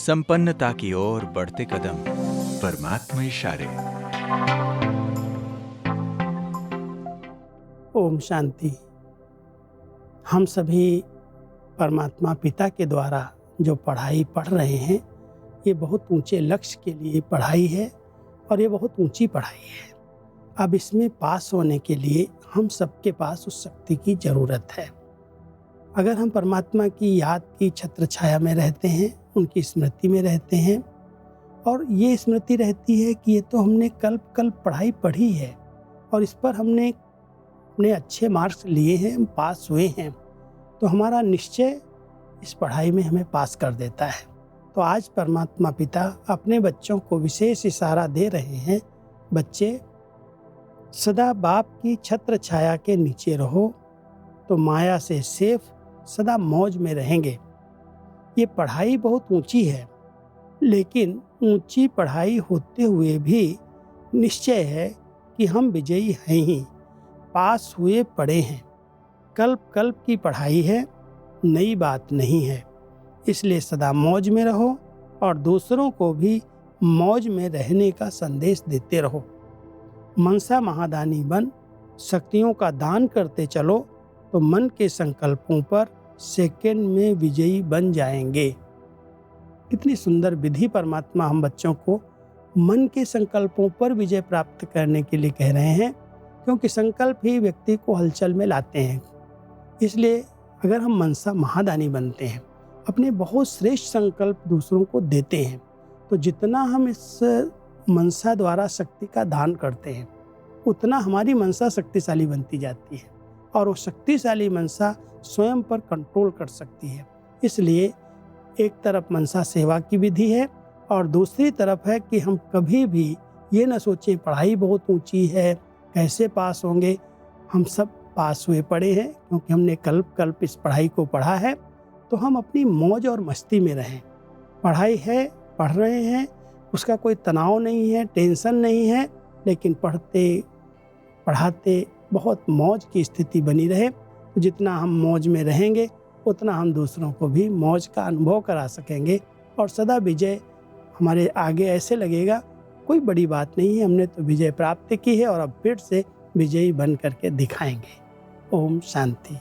संपन्नता की ओर बढ़ते कदम। परमात्मा इशारे। ओम शांति। हम सभी परमात्मा पिता के द्वारा जो पढ़ाई पढ़ रहे हैं, ये बहुत ऊंचे लक्ष्य के लिए पढ़ाई है और ये बहुत ऊंची पढ़ाई है। अब इसमें पास होने के लिए हम सबके पास उस शक्ति की ज़रूरत है। अगर हम परमात्मा की याद की छत्र छाया में रहते हैं, उनकी स्मृति में रहते हैं और ये स्मृति रहती है कि ये तो हमने कल पढ़ाई पढ़ी है और इस पर हमने अपने अच्छे मार्क्स लिए हैं, हम पास हुए हैं, तो हमारा निश्चय इस पढ़ाई में हमें पास कर देता है। तो आज परमात्मा पिता अपने बच्चों को विशेष इशारा दे रहे हैं, बच्चे सदा बाप की छत्र छाया के नीचे रहो तो माया से सेफ सदा मौज में रहेंगे। ये पढ़ाई बहुत ऊंची है, लेकिन ऊंची पढ़ाई होते हुए भी निश्चय है कि हम विजयी हैं ही, पास हुए पड़े हैं। कल्प की पढ़ाई है, नई बात नहीं है। इसलिए सदा मौज में रहो और दूसरों को भी मौज में रहने का संदेश देते रहो। मनसा महादानी बन शक्तियों का दान करते चलो तो मन के संकल्पों पर सेकंड में विजयी बन जाएंगे। कितनी सुंदर विधि परमात्मा हम बच्चों को मन के संकल्पों पर विजय प्राप्त करने के लिए कह रहे हैं, क्योंकि संकल्प ही व्यक्ति को हलचल में लाते हैं। इसलिए अगर हम मनसा महादानी बनते हैं, अपने बहुत श्रेष्ठ संकल्प दूसरों को देते हैं, तो जितना हम इस मनसा द्वारा शक्ति का दान करते हैं, उतना हमारी मनसा शक्तिशाली बनती जाती है और वो शक्तिशाली मनसा स्वयं पर कंट्रोल कर सकती है। इसलिए एक तरफ मनसा सेवा की विधि है और दूसरी तरफ है कि हम कभी भी ये न सोचें पढ़ाई बहुत ऊंची है, कैसे पास होंगे। हम सब पास हुए पड़े हैं, क्योंकि हमने कल्प इस पढ़ाई को पढ़ा है, तो हम अपनी मौज और मस्ती में रहें। पढ़ाई है, पढ़ रहे हैं, उसका कोई तनाव नहीं है, टेंशन नहीं है, लेकिन पढ़ते पढ़ाते बहुत मौज की स्थिति बनी रहे। जितना हम मौज में रहेंगे, उतना हम दूसरों को भी मौज का अनुभव करा सकेंगे और सदा विजय हमारे आगे ऐसे लगेगा कोई बड़ी बात नहीं है, हमने तो विजय प्राप्त की है और अब फिर से विजयी बन करके दिखाएंगे। ओम शांति।